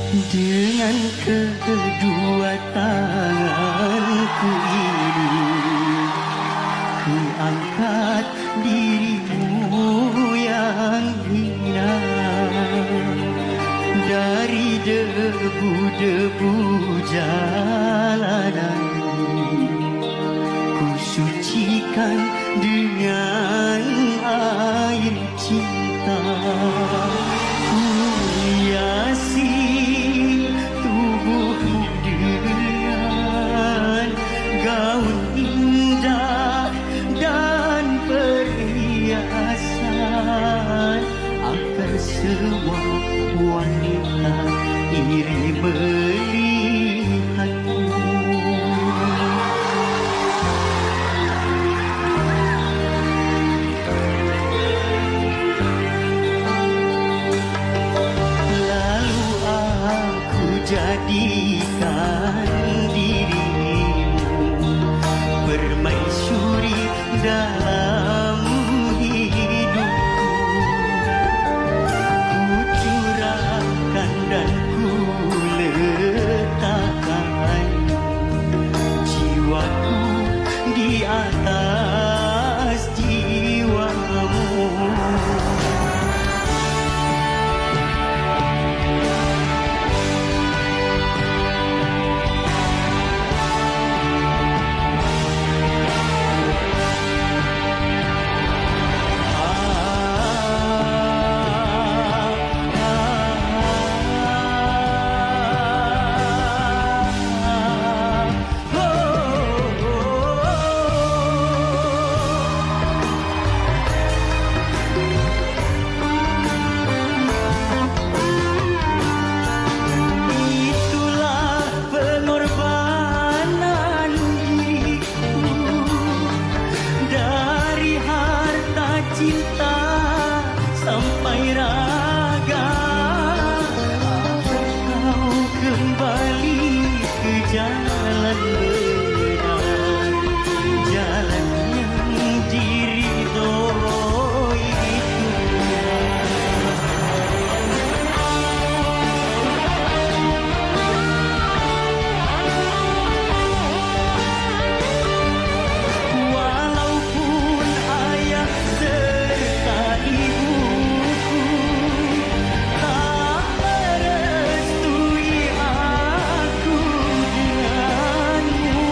Dengan kedua tanganku ini ku angkat dirimu yang hina dari debu-debu jalanan. Ku sucikan dengan air cinta. Ku hiasi tubuhmu dengan gaun indah dan perhiasan. Akan semua wanita iri melihatmu. Lalu aku jadikan dirimu permaisuri dalam hidupku. Ku curahkan dan ku letakkan jiwaku di atas jiwamu. Cinta sampai raga, kau kembali ke jalan benar, jalan yang diridhoi walaupun ayah serta ibuku tak merestui aku denganmu.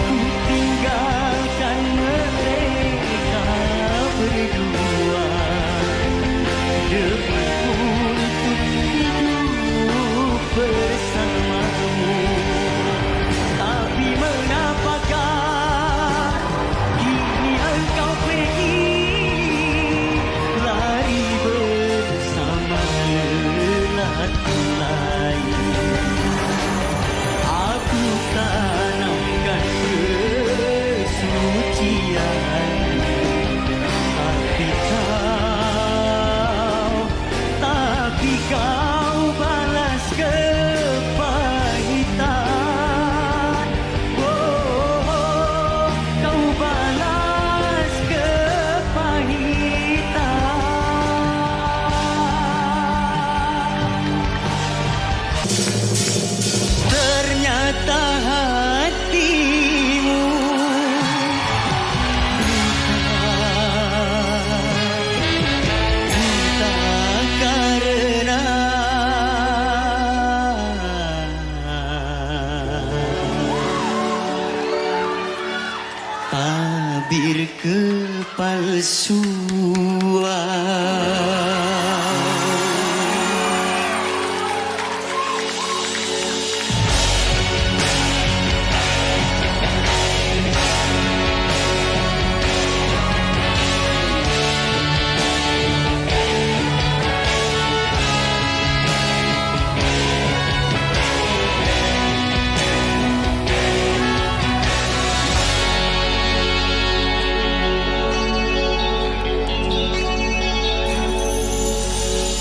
Ku tinggalkan mereka berdua demi untuk hidup bersamamu. Tapi mengapakah kini engkau pergi lari bersama lelaki lain? Aku tanamkan kesucian, tapi kau balas kepahitan. Oh, kau balas kepahitan. Ternyata hatimu buta karena tabir kepalsuan.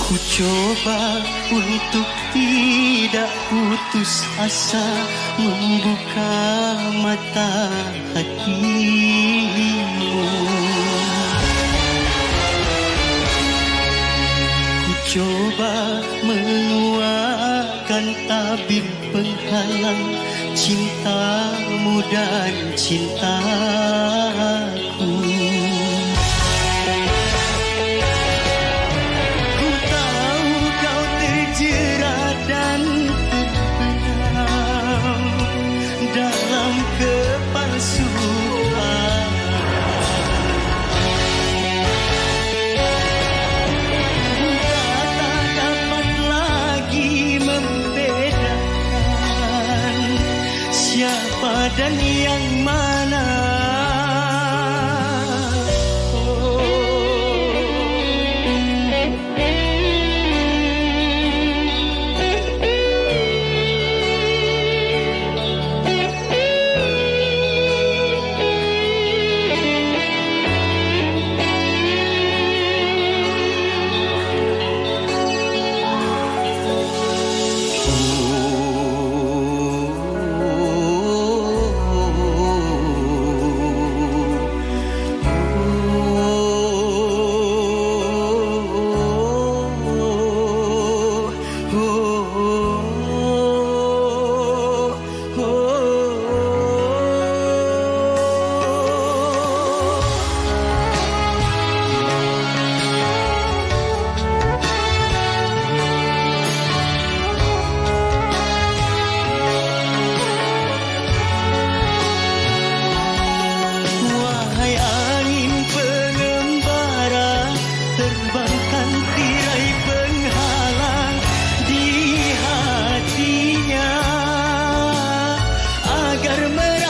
Ku coba untuk tidak putus asa membuka mata hatimu. Ku coba menguat tabir penghalang cintamu dan cintaku. Ku tahu kau terjerat dan terbenam dalam kepalsuan. Tak dapat lagi membedakan siapa dan yang mana.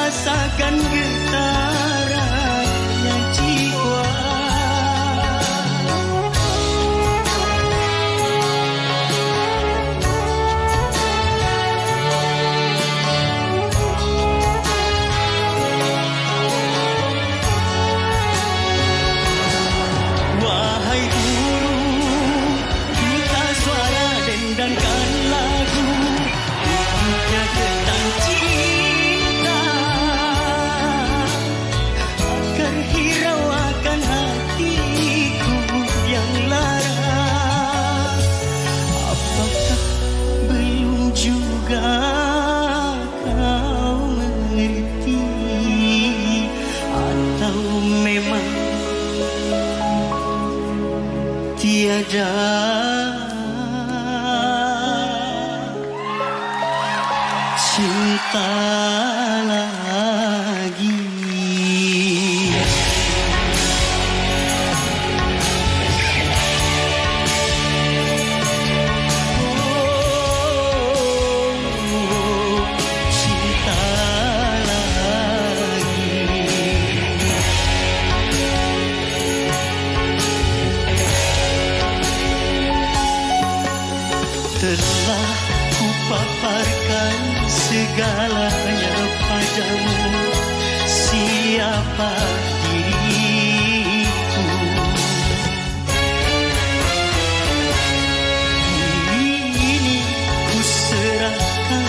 Rasakan getarannya jiwa. Wahai guru, buka suara dendangkan lagu untuknya tentang cinta. Hiraukan hatiku yang lara. Apakah belum juga kau mengerti, atau memang tiada cinta lagi? Telah kupaparkan segalanya padamu, siapa diriku. Ini ku serahkan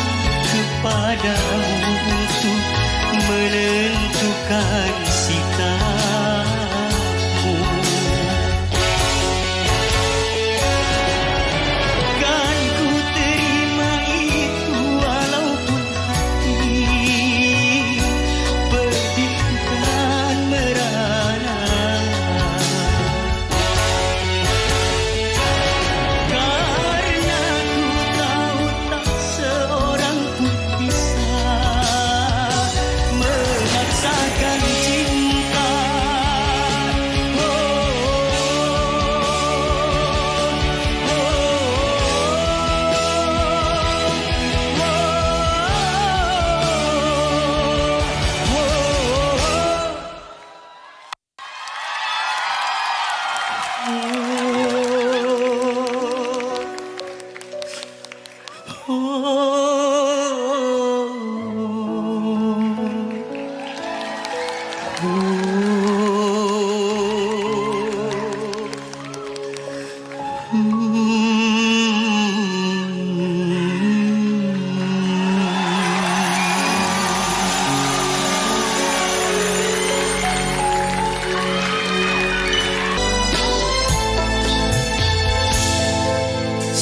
kepadamu untuk menentukan sikapmu.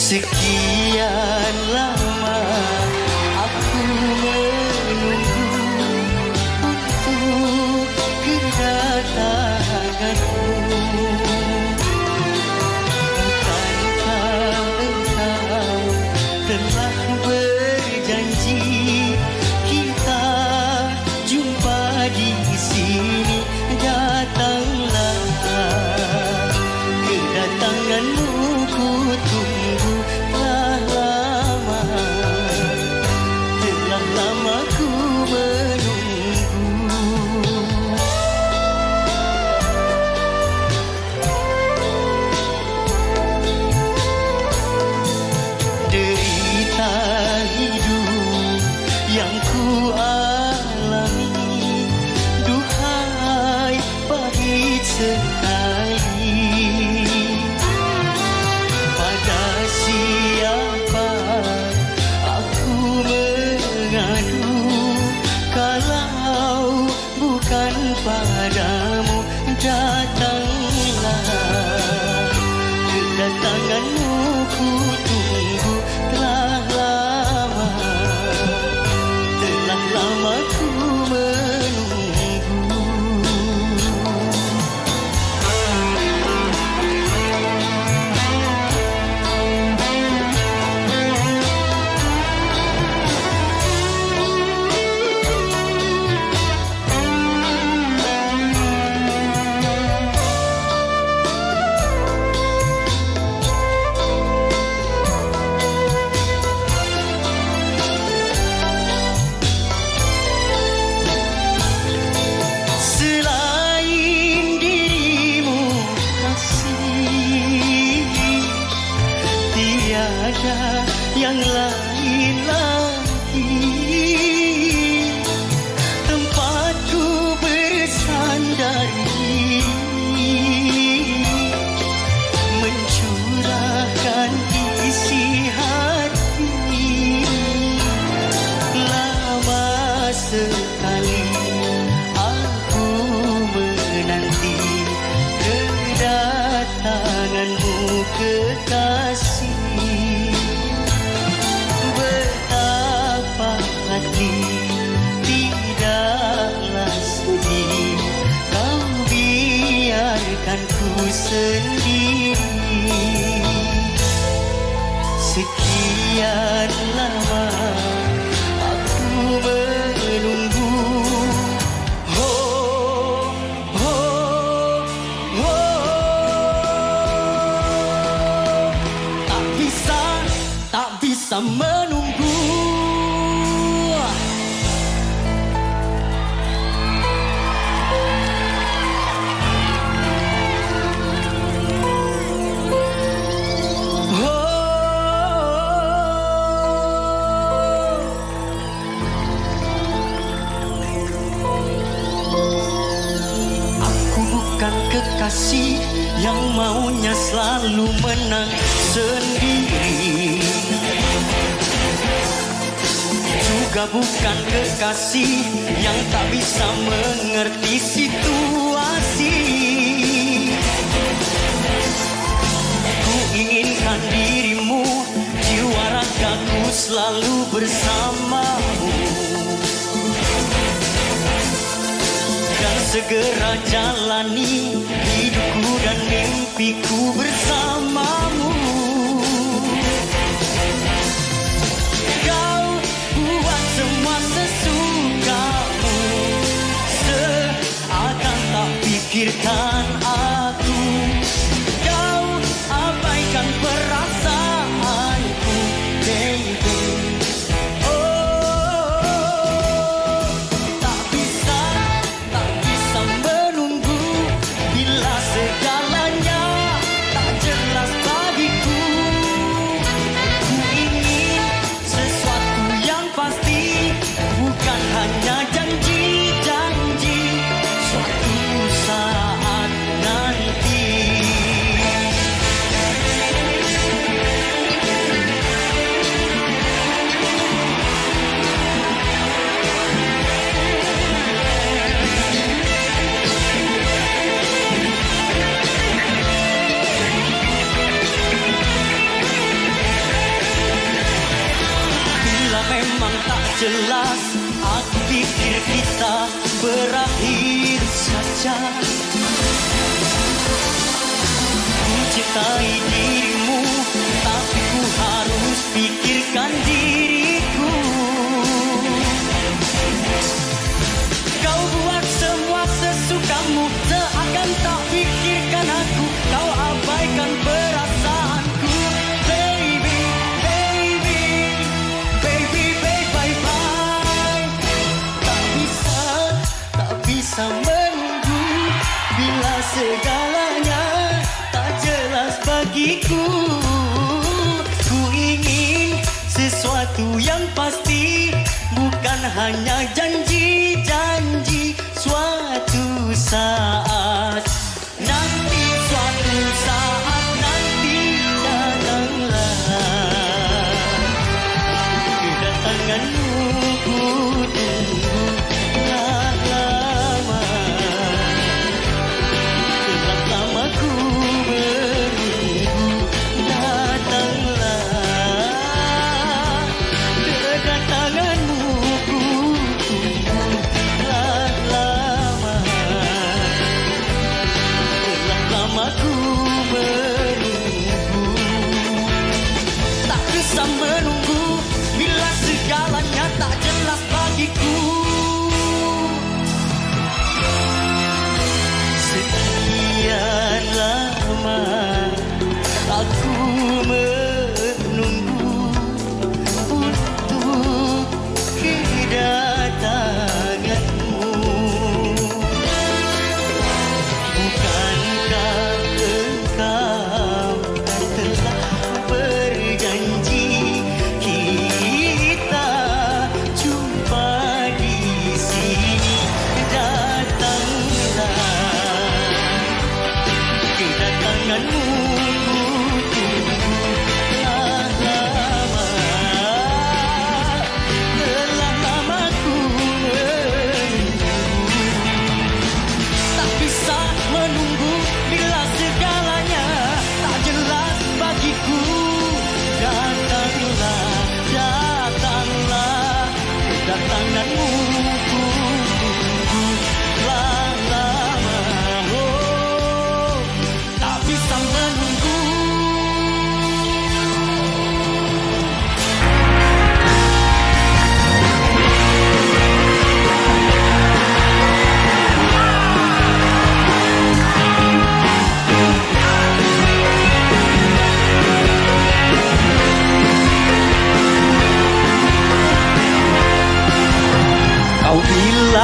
Sekian lama yang lain lagi. Tempatku bersandar mencurahkan isi hati. Lama sekali aku menanti kedatanganmu kekasih. Betapa hati tidaklah sedih, kau biarkan ku sendiri. Sekian lama aku menunggu. Oh, oh, oh. Tak bisa menunggu. Bukan kekasih yang maunya selalu menang sendiri, juga bukan kekasih yang tak bisa mengerti situasi. Ku inginkan dirimu, jiwa ragaku selalu bersamamu, dan segera jalani hidupku dan mimpiku bersamamu. Kau buat semua sesukamu, seakan tak pikirkan aku. Kau abaikan perasaanku, baby. Jelas, aku pikir kita berakhir saja. Ku cintai dirimu, tapi ku harus pikirkan diriku. Kau buat semua sesukamu, seakan tak pikirkan aku. Kau abaikan perasaanku, baby, baby, baby, baby. Tak bisa menunggu bila segalanya tak jelas bagiku. Ku ingin sesuatu yang pasti, bukan hanya janji-janji. Suatu saat nanti, suatu saat nanti datanglah kedatanganmu. Ku tunggu lama, telah lama ku menunggu. Datanglah kedatanganmu. Ku tunggu lama, telah lama ku menunggu. Tak bisa menunggu bila segalanya tak jelas bagiku. Sekian lama aku menunggu untuk kedatanganmu. Bukankah engkau telah berjanji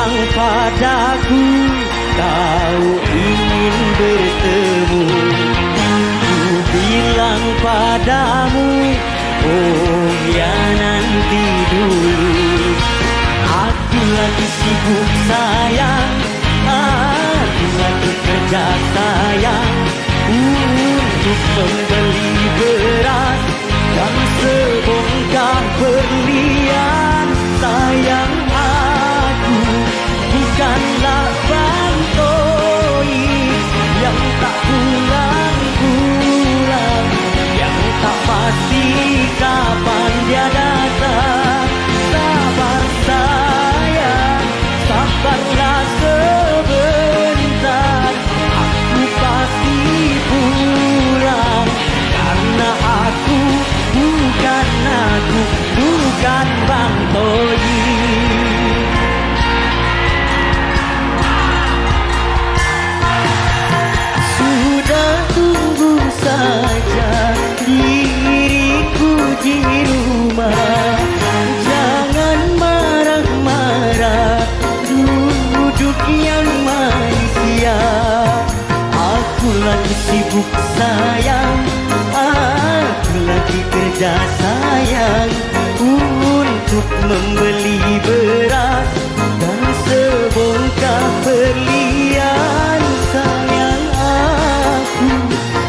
bilang padaku kau ingin bertemu. Ku bilang padamu, oh ya nanti dulu. Aku lagi sibuk sayang, aku lagi kerja sayang, untuk membeli beras dan sebongkah berlian. Sayang, aku bukanlah bantoi yang tak pulang-pulang, yang tak pasti kapan dia datang. Sabar sayang, sabarlah sebentar, aku pasti pulang. Karena aku bukan Bang Toyi. Sudah tunggu saja diriku di rumah, jangan marah-marah, duduk yang manis ya. Aku lagi sibuk sayang, aku lagi kerja sayang, untuk membeli beras dan sebongkah berlian. Sayang, aku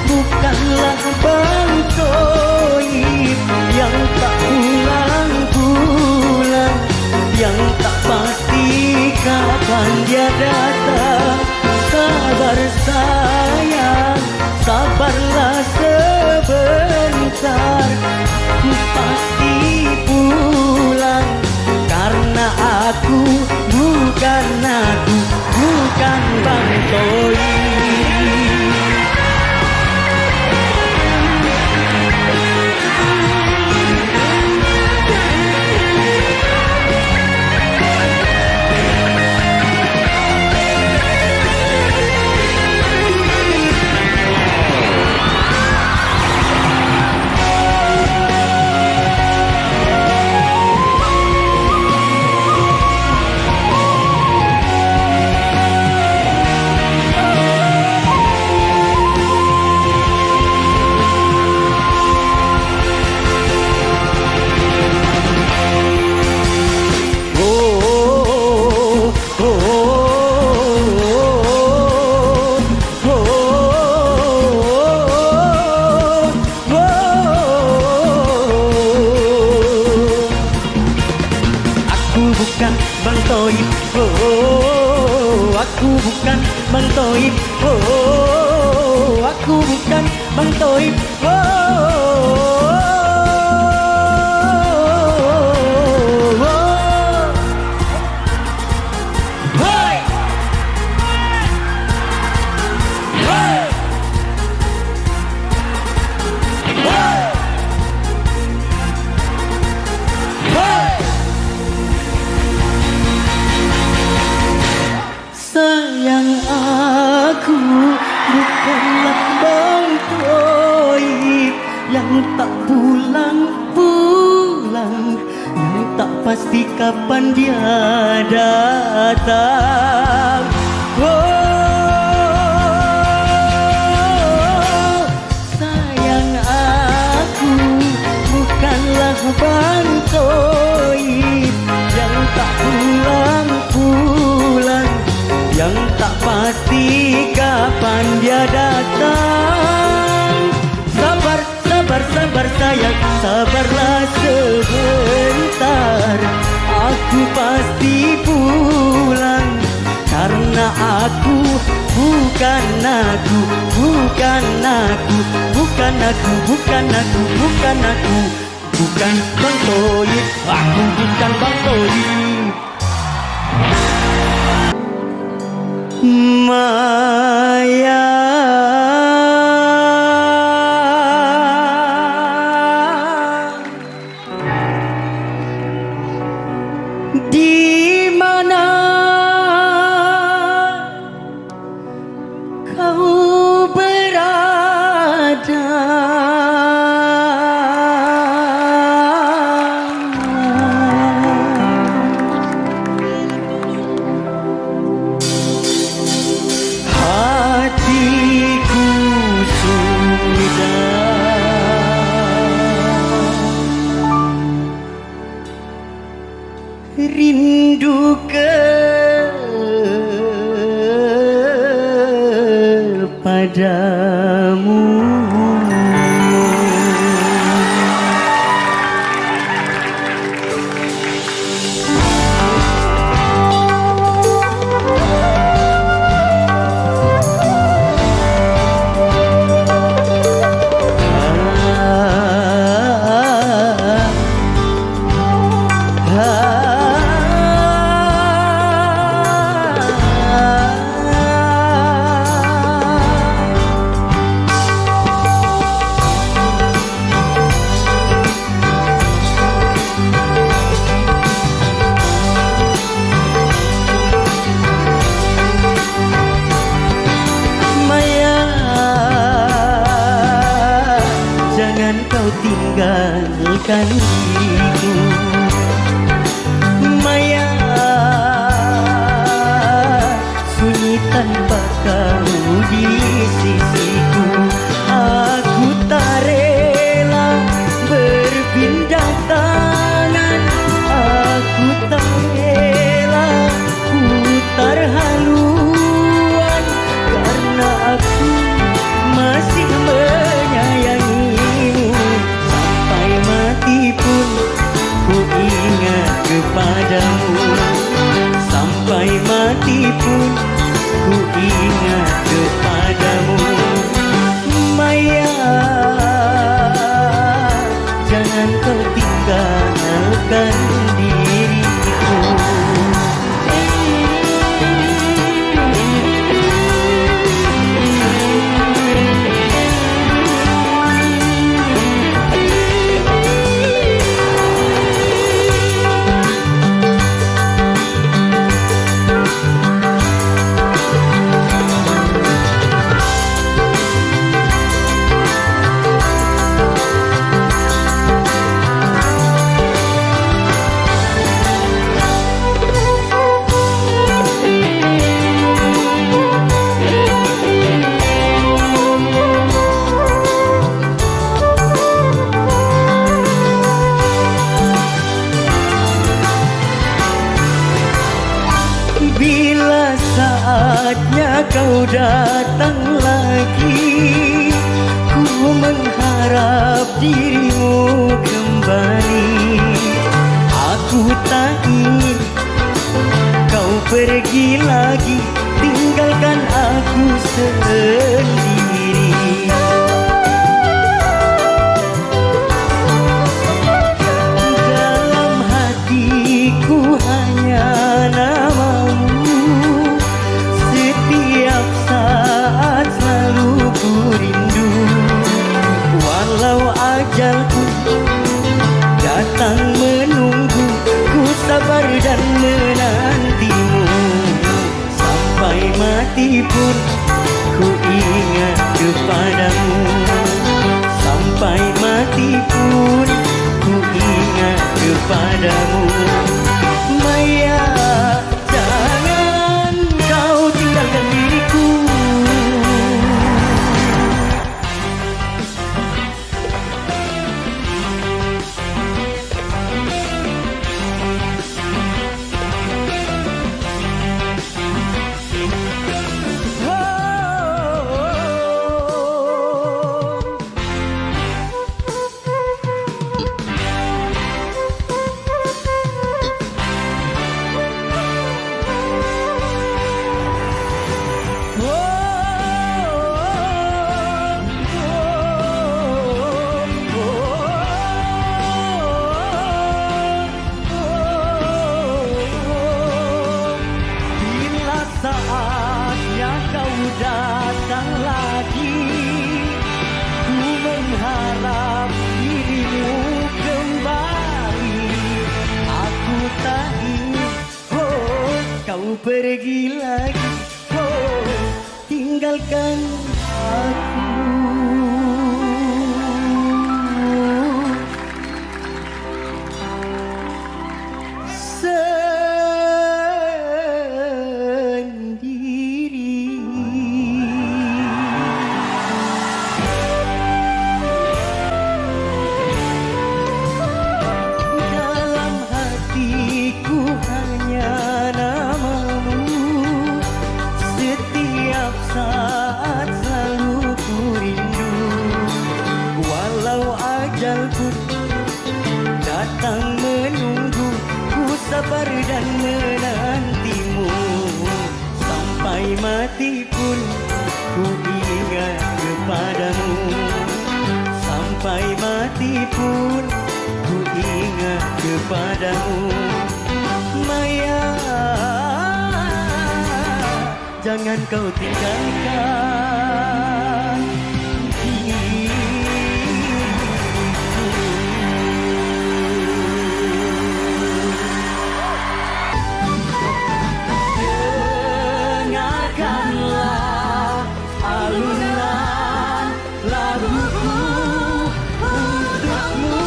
bukanlah Bang Toib yang tak pulang-pulang, yang tak pasti kapan dia datang. Sabar sayang, sabarlah sebentar, aku pasti pulang. Karena aku bukan Bang Toyi. Bukan Bang Toib, oh, aku bukan Bang Toib, oh, aku bukan Bang Toib, oh. Sayang, aku bukanlah Bang Toib yang tak pulang-pulang, yang tak pasti kapan dia datang. Oh, sayang, aku bukanlah Bang Toib yang tak pulang-pulang, yang tak pasti kapan dia datang. Sabar, sabar, sabar sayang, sabarlah sebentar, aku pasti pulang. Karena aku bukan Bang Toib, aku bukan Bang Toib. Maya, di mana kau berada? rindu kepadamu. Kau tinggalkan diriku, Maya, sunyi tanpa kau di sisiku. Aku tak rela berpindah tangan, aku tak rela putar haluan, karena aku masih menyayangimu. Mati pun ku ingat kepadamu, sampai mati pun ku ingat kepadamu. Maya, jangan kau tinggalkan diriku. Bila saatnya kau datang lagi, ku mengharap dirimu kembali. Aku tak ingin kau pergi lagi, tinggalkan aku sendiri. Dalam hatiku hanya namamu, setiap saat selalu ku rindu. Walau ajalku datang menunggu, ku sabar dan menantimu. Sampai mati pun ku ingat kepadamu, sampai mati pun ku ingat kepadamu. Maya, jangan kau tinggalkan diriku. Saatnya kau datang lagi, ku mengharap dirimu kembali. Aku tak ingin kau pergi lagi, tinggalkan aku. Dalam hatiku kepadamu, Maya, jangan kau tinggalkan dengarkanlah alunan laguku untukmu.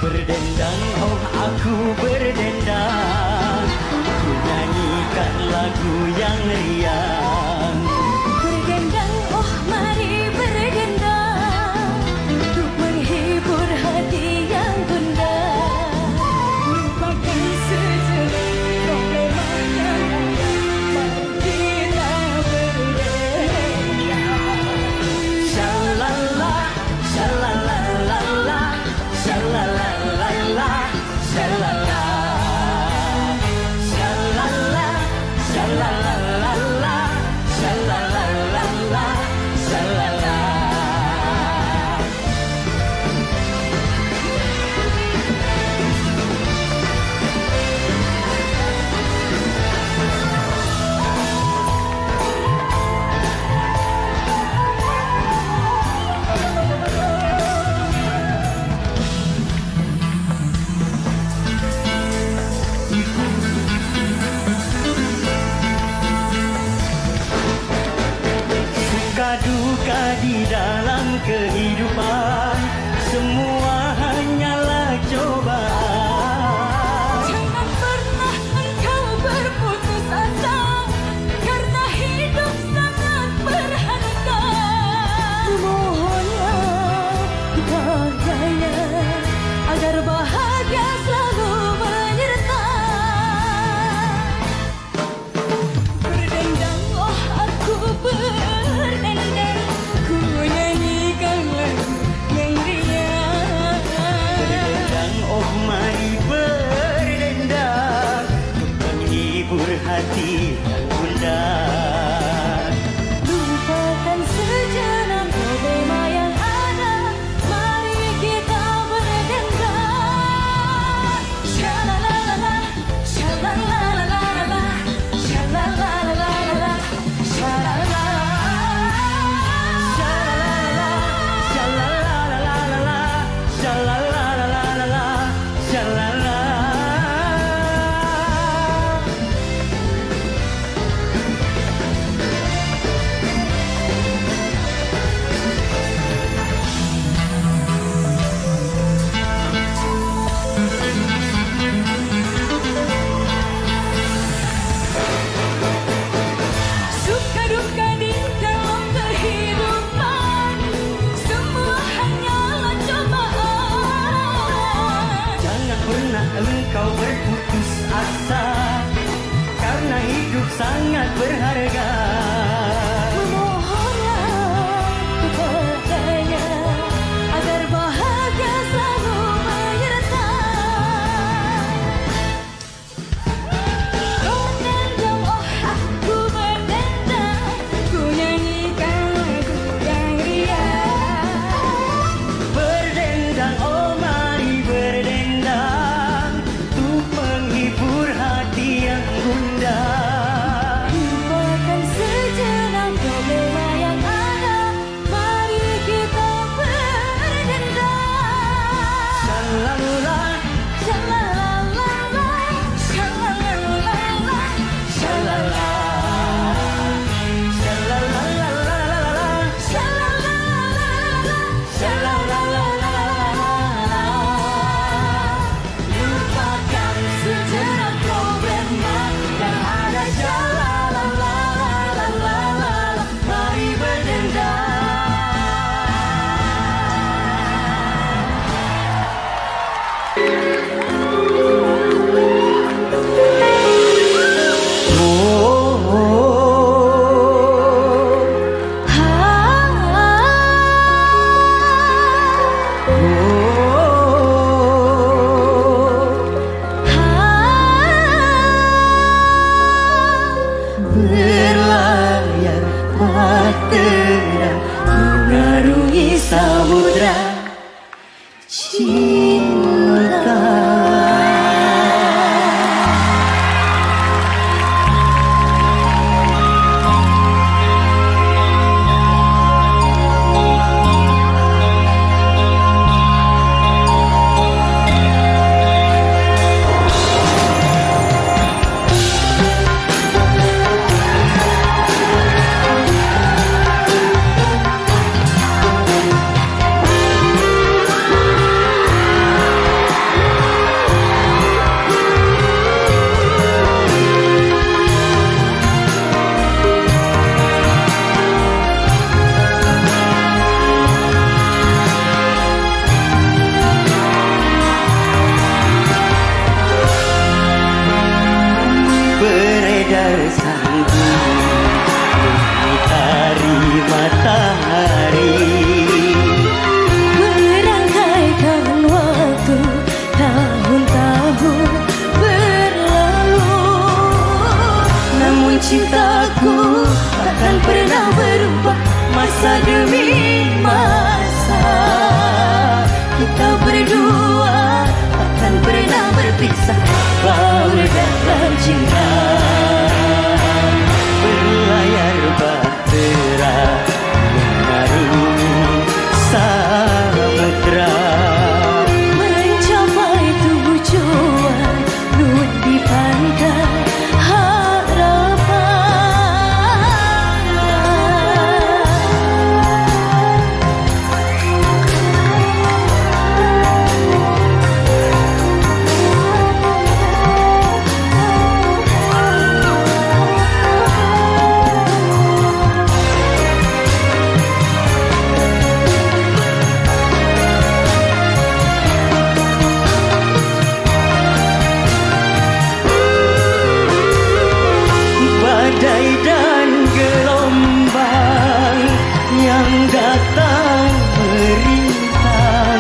Berdendang, oh aku berdendang, ku nyanyikan lagu yang riang. Berdendang, oh mari berdendang, untuk menghibur hati yang gundah. Lupakan sejenak problema yang ada, mari kita berdendang. Shalala, shalalalala, shalalalala, shalala. Shalala, shalalalala, shalalalala, shalala. Suka duka di dalam kehidupan, semua hanyalah cobaan. Jangan pernah engkau berputus asa, karena hidup sangat berharga. Mohonlah kepadanya agar bahagia selalu menyertai. Berdendang, oh aku berdendang, ku nyanyikan lagu yang riang. masa demi masa. Kita berdua akan pernah berpisah, baur dalam cinta. Berlayar bahtera mengarungi samudra, mencapai tujuan nun di pantai harapan. badai dan gelombang yang datang merintang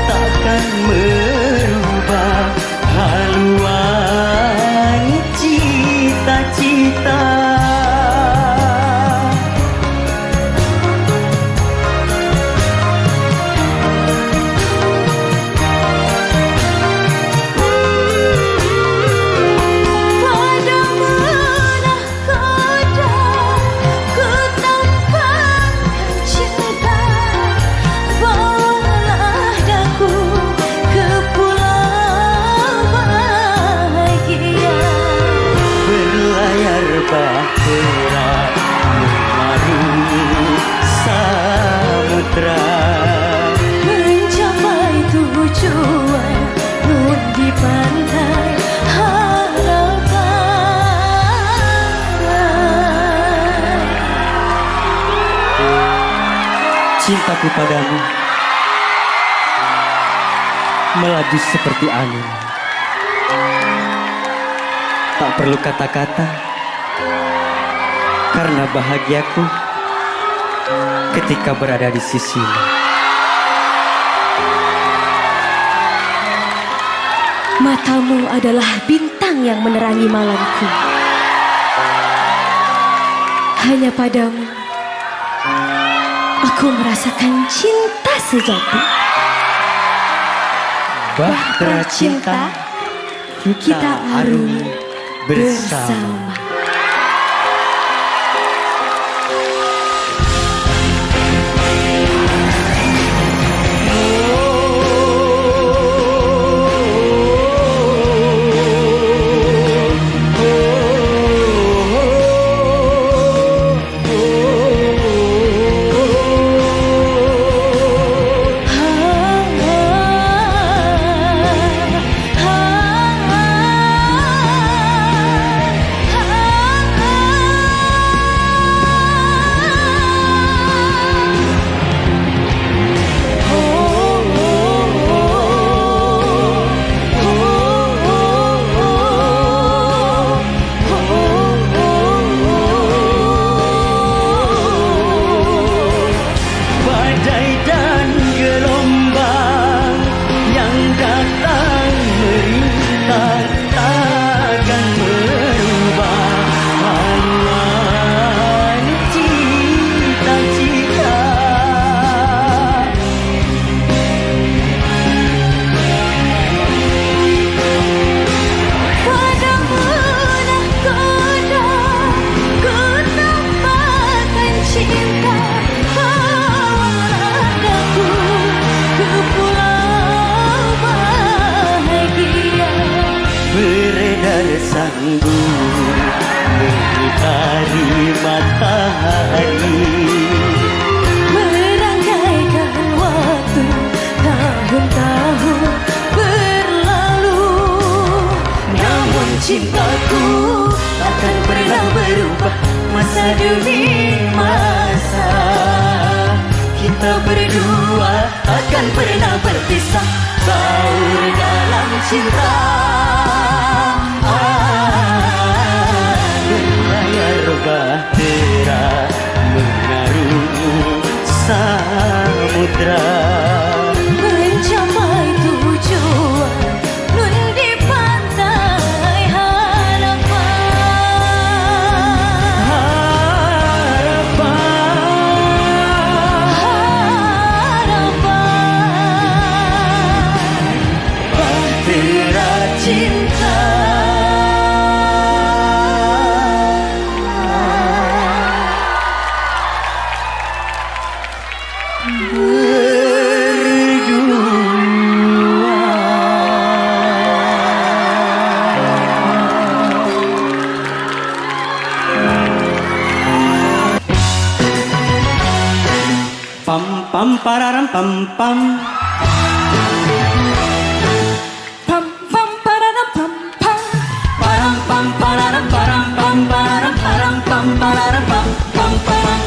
takkan merubah haluan cita-cita. Bahtera mengarungi samudra, mencapai tujuan nun di pantai harapan. cintaku padamu melaju seperti angin, tak perlu kata-kata. Karena bahagiaku ketika berada di sisimu. Matamu adalah bintang yang menerangi malamku. Hanya padamu aku merasakan cinta sejati. Bahtera cinta kita arungi bersama. Mengitari matahari, merangkaikan waktu, tahun-tahun berlalu. Namun cintaku takkan pernah berubah, masa demi masa. Kita berdua takkan pernah berpisah, baur dalam cinta. berlayar bahtera mengarungi samudra, mencapai tujuan nun di pantai harapan. Pam pam pararam pam pam. Pam pam pararam pam pam. Param pam pararam param pam pararam param pam pararam pam pam param.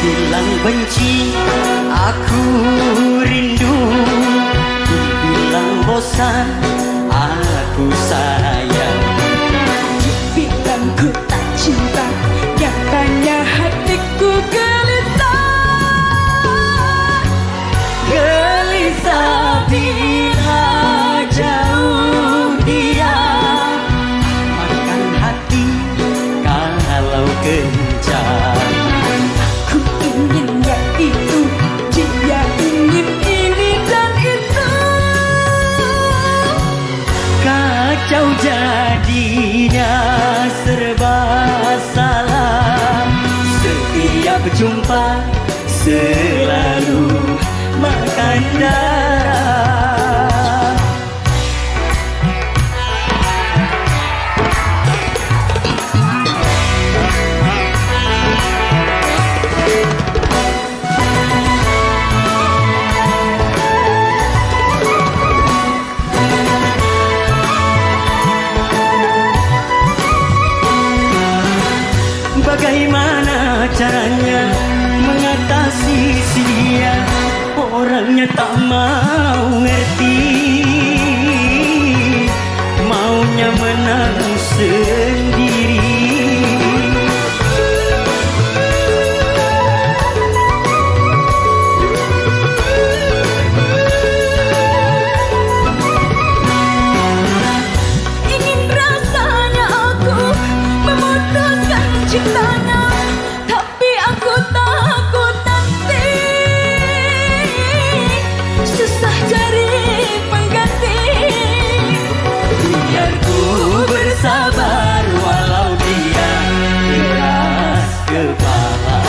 Dibilang benci, aku rindu. Dibilang bosan, aku sayang. Bilang ku tak cinta, nyatanya hatiku gelisah. Gelisah bila jauh dia, makan hati kalau kencang. Ku ingin yang itu, dia ingin ini dan itu. Kacau jadinya, serba salah. Setiap jumpa selalu makan darah. Bagaimana caranya mengatasi si dia? Orangnya tak mau ngerti, maunya menang sendiri. Ingin rasanya aku memutuskan cintanya, tapi aku takut nanti susah cari pengganti. Biar ku bersabar walau dia keras kepala.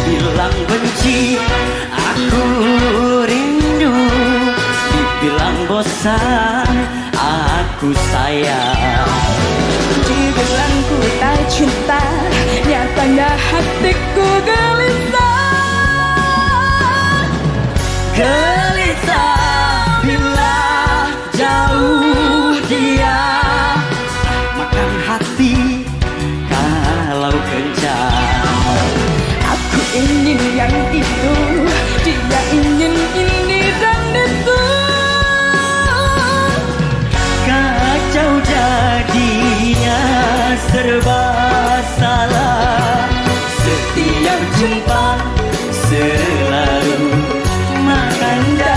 Dibilang benci, aku rindu. Dibilang bosan, aku sayang. Dibilang ku tak cinta, nyatanya hatiku gelisah. Gelisah bila jauh dia, makan hati kalau kencang. Aku ingin yang itu, dia ingin ini dan itu. Kacau jadinya, serba salah. Setiap jumpa selalu makan darah.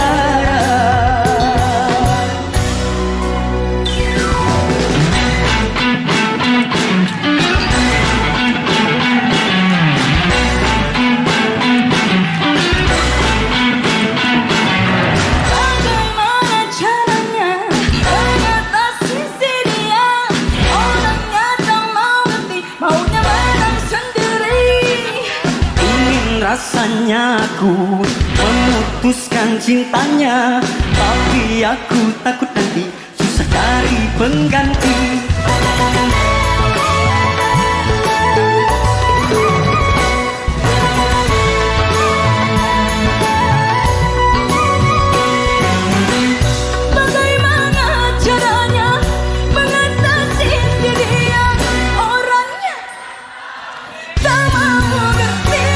Bagaimana caranya mengatasi si dia? Orangnya tak mau ngerti, maunya menang sendiri. Ingin rasanya aku memutuskan cintanya, tapi aku takut nanti susah cari pengganti. Bagaimana caranya mengatasi si dia? Orangnya tak mau ngerti,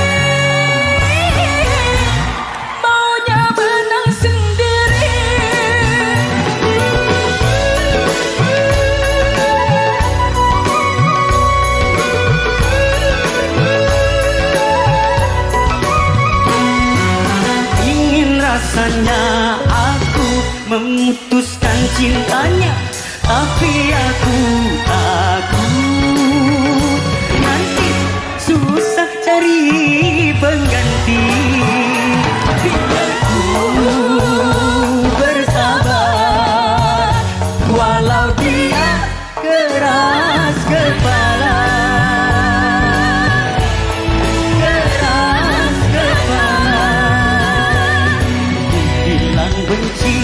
maunya menang sendiri. Ingin rasanya aku memutuskan cintanya, tapi aku takut nanti susah cari pengganti. Biar ku bersabar benci,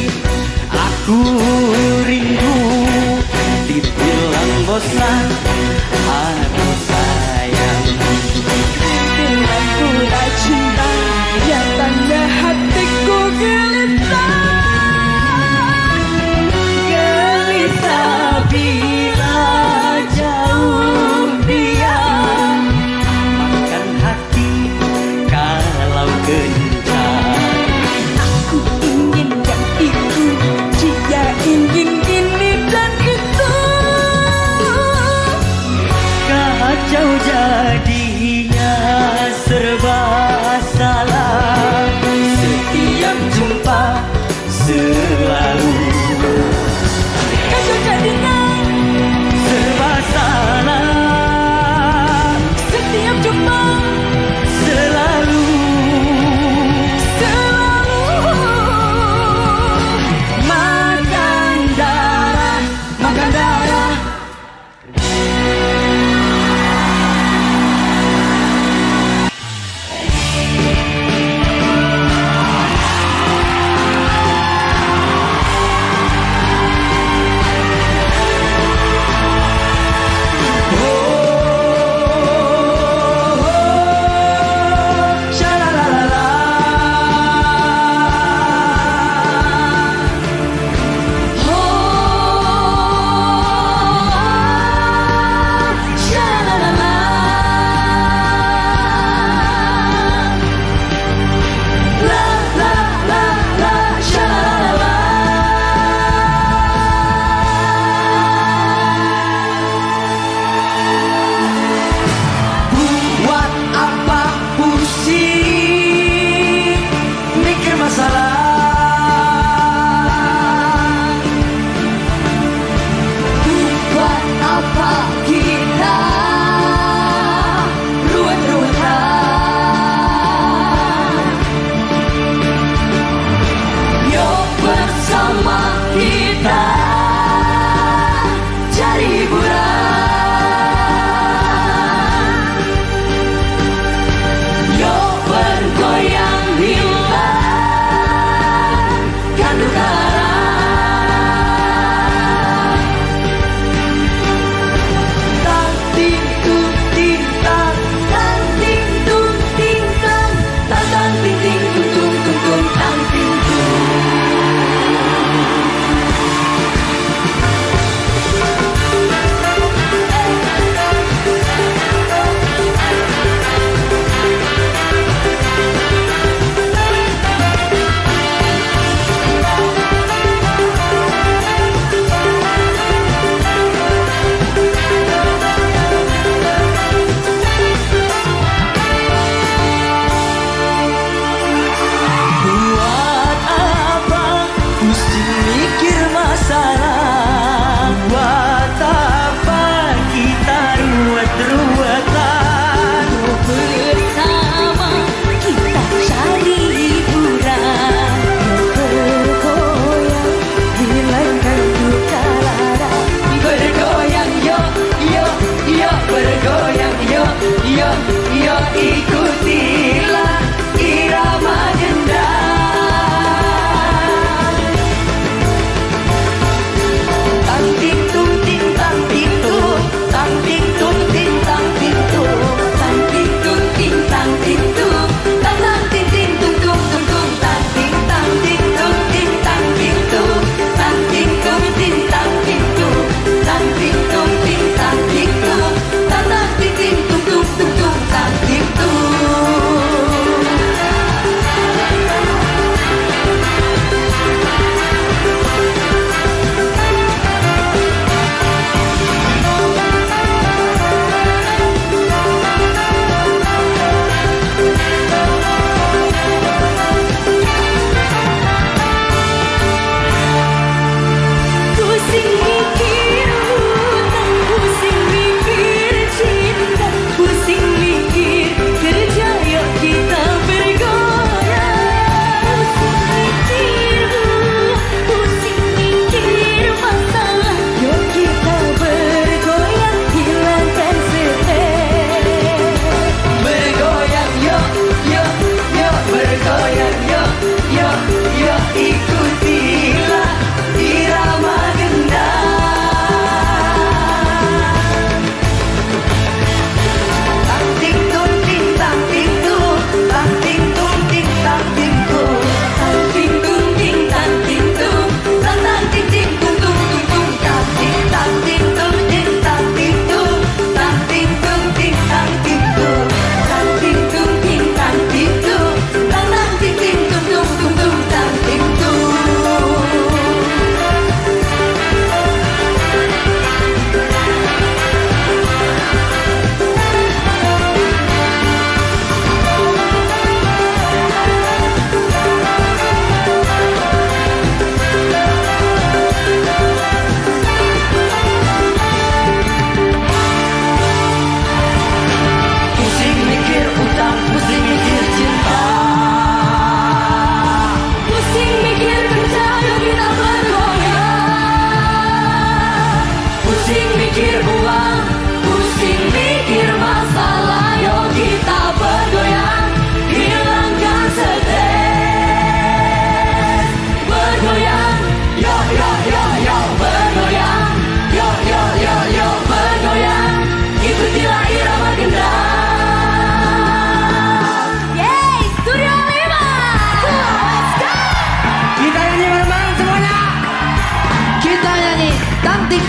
aku rindu. Dibilang bosan, aduh sayang. Dengan pula cinta, nyatanya hatiku gelisah. Gelisah bila jauh dia, makan hati kalau gencar. Aku ingin yang itu, dia ingin ini dan itu. Kacau jadinya serba salah. Setiap jumpa selalu Kacau jadinya serba salah. setiap jumpa Selalu selalu makan darah, makan darah.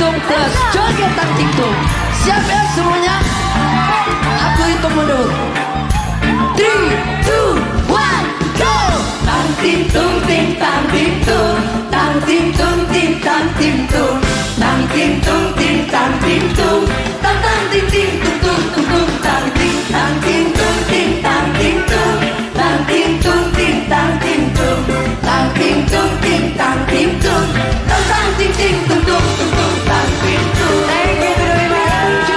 Tingtung plus joget Tang Tingtung. Siap ya semuanya? Aku hitung mundur. 3, 2, 1, go! Tang tim tung tim tang tim tung, tang tim tung tim tang tim tung, tang tim tung tim tang tim tung, tang tang tim tim tung tung tung tung, tang tim tung tim tang tim tung, tang tim tung tim tang tim tung, tang tim tung tim tang tim tung, tang tang tim tim tung tung tung tung, tang tim tung. Thank you very much.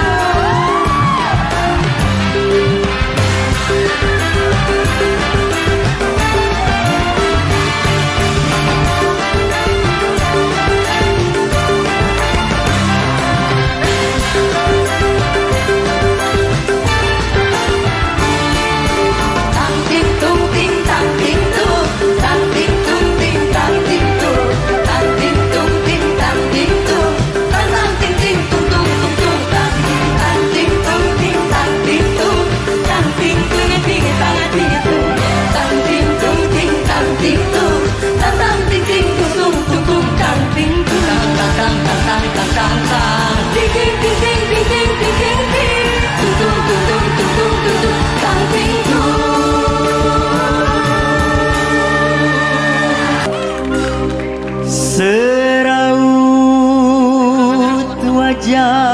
Tang tim tung tim tang tim tung, tang tim tung tim tang tim tung, tang tim tung tim tang tim tung, tang tang tim tim tung tung tung tung, tang tim tung tim tang tim tung, tang tim tung tim tang tim tung, tang tim tung tim tang tim tung, tang tang tim tim tung tung tung tung, tang tim tung tang tang tang tang tang tang tang, ting ting ting ting ting ting ting ting ting, tung tung tung tung tung tung tung tung, tang tim tung. Seraut wajah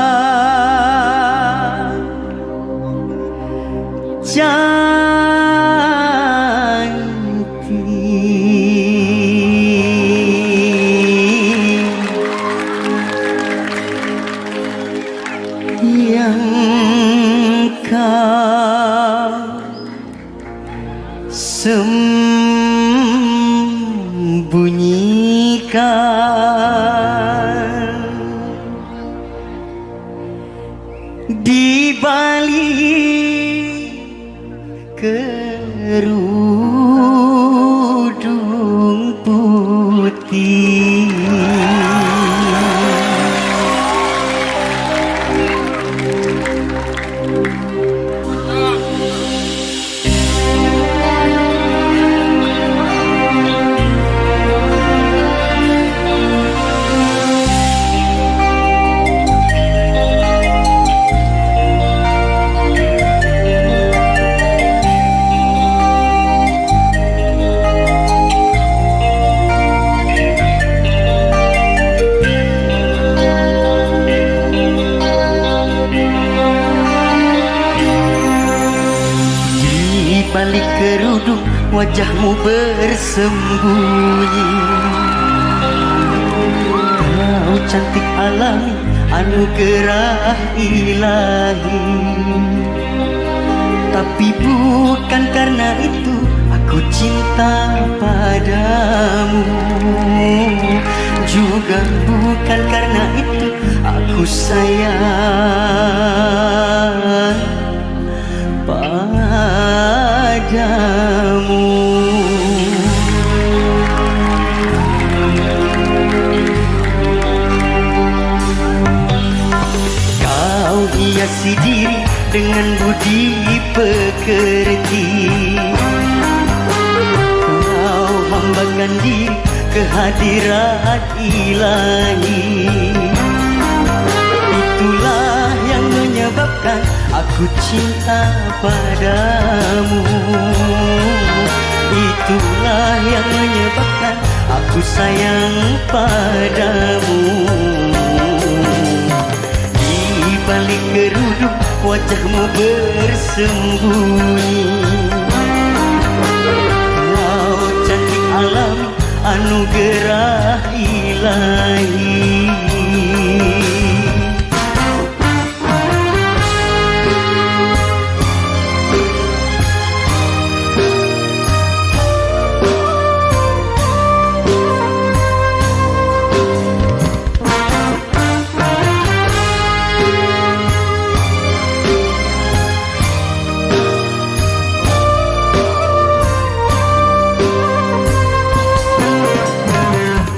cantik yang kau sembunyikan di balik kerudung putih. Di balik kerudung wajahmu bersembunyi. Kau cantik alami, anugerah ilahi. Tapi bukan karena itu aku cinta padamu. Juga bukan karena itu aku sayang padamu. Kau hiasi diri dengan budi pekerti. Kau hambakan diri kehadirat ilahi. Itulah yang menyebabkan aku cinta padamu. Itulah yang menyebabkan aku sayang padamu. Di balik kerudung wajahmu bersembunyi. Kau cantik alami, anugerah ilahi.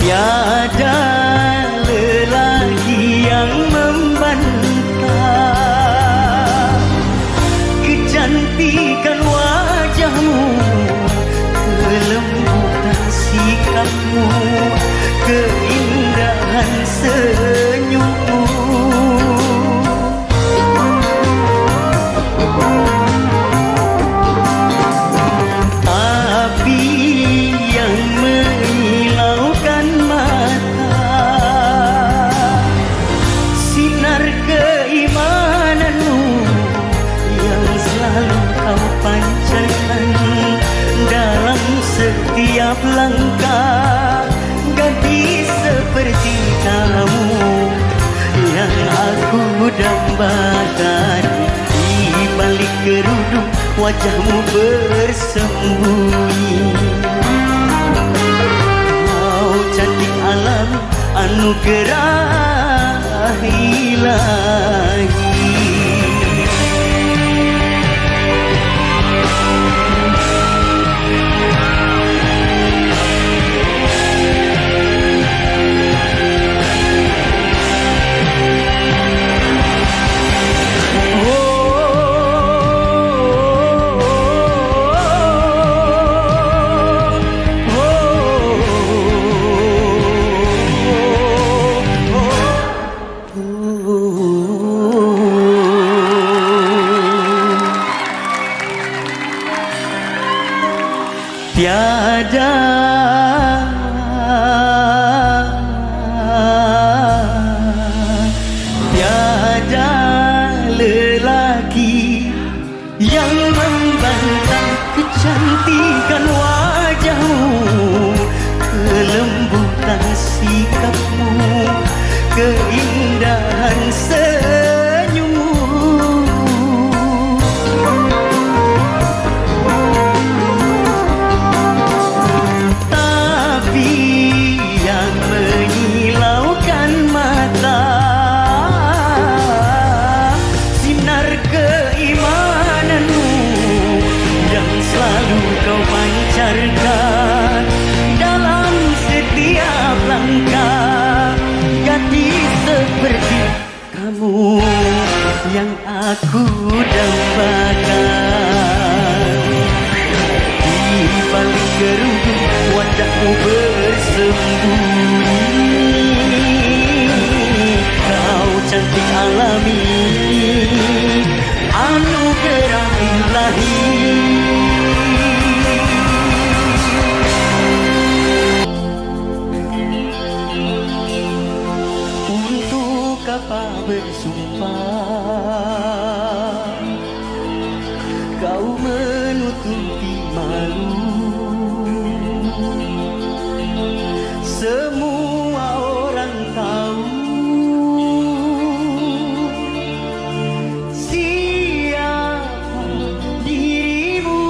Tiada lelaki yang membantah kecantikan wajahmu, kelembutan sikapmu, keindahan senyummu. kerudung wajahmu bersembunyi. Kau cantik alam anugerah ilahi. Tiada lelaki yang membantah kecantikan wajahmu, kelembutan sikapmu, keindahan senyummu. Dalam setiap langkah, gadis seperti kamu yang aku dambakan. Di balik kerudung wajahmu bersembunyi. Kau cantik alami, anugerah ilahi. Apa bersumpah kau menutupi malu, semua orang tahu siapa dirimu.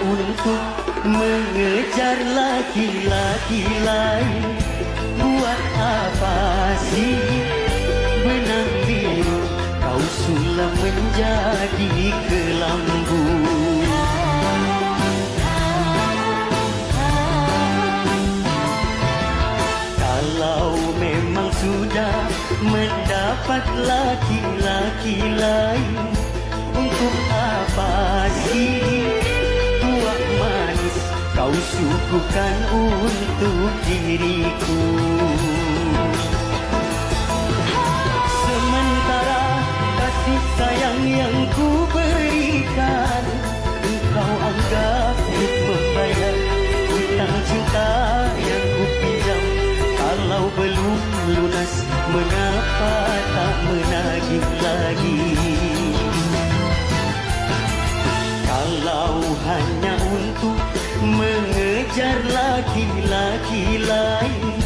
Untuk mengejar laki-laki lain, buat apa sih benang biru kau sulam menjadi kelambu? Kalau memang sudah mendapat laki-laki lain, untuk apa sih manis kau suguhkan untuk diriku? Sementara kasih sayang yang ku berikan, engkau anggap membayar hutang cinta yang ku pinjam. Kalau belum lunas, mengapa tak menagih lagi? Kalau hanya untuk mengejar laki-laki lain,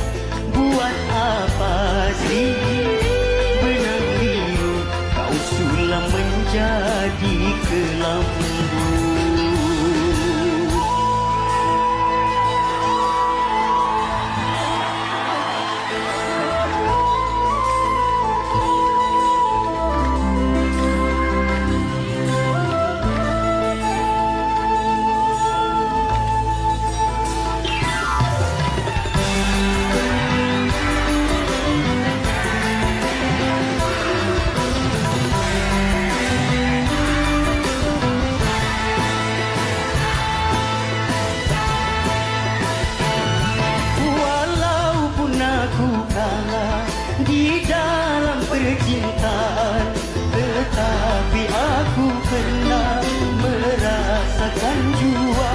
merasakan jua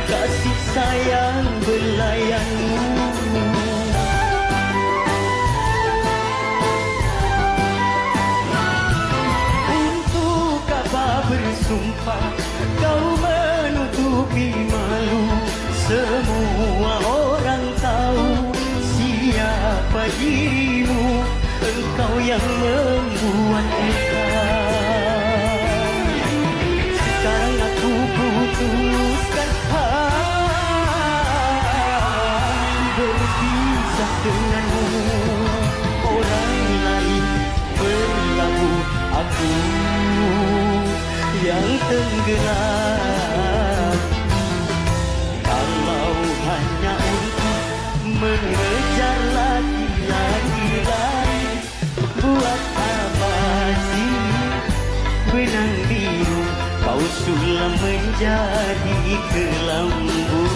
kasih sayang belayanmu. Untuk apa bersumpah kau menutupi malu? Semua orang tahu siapa dirimu. Engkau yang membuat kita. Sekarang aku putuskan berpisah denganmu. Orang lain berlabuh, aku yang tenggelam. Kalau hanya untuk mengejar laki-laki lain, buat apa sih benang biru kau sulam menjadi kelambu?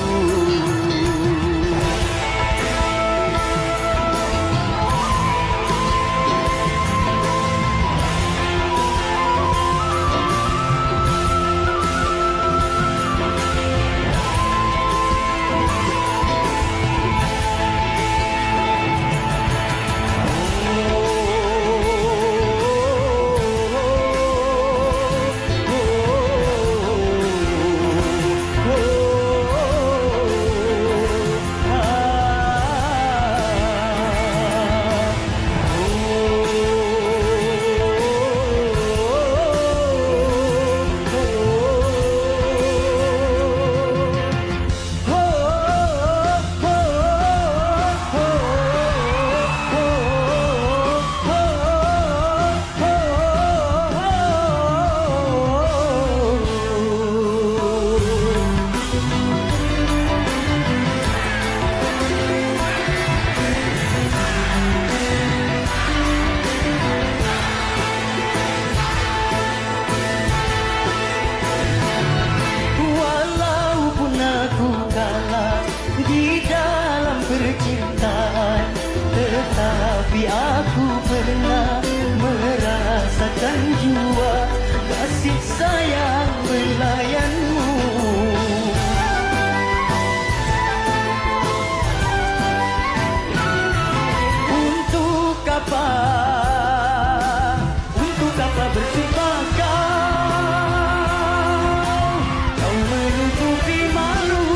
Di dalam percintaan, tetapi aku pernah merasakan jua kasih sayang belayanmu. Untuk apa bersumpah kau menutupi malu?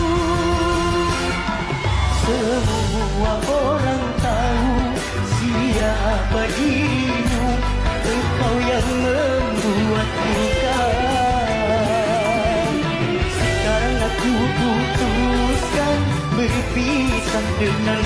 Semua orang tahu siapa dirimu. Engkau yang membuat luka. Sekarang aku putuskan berpisah dengan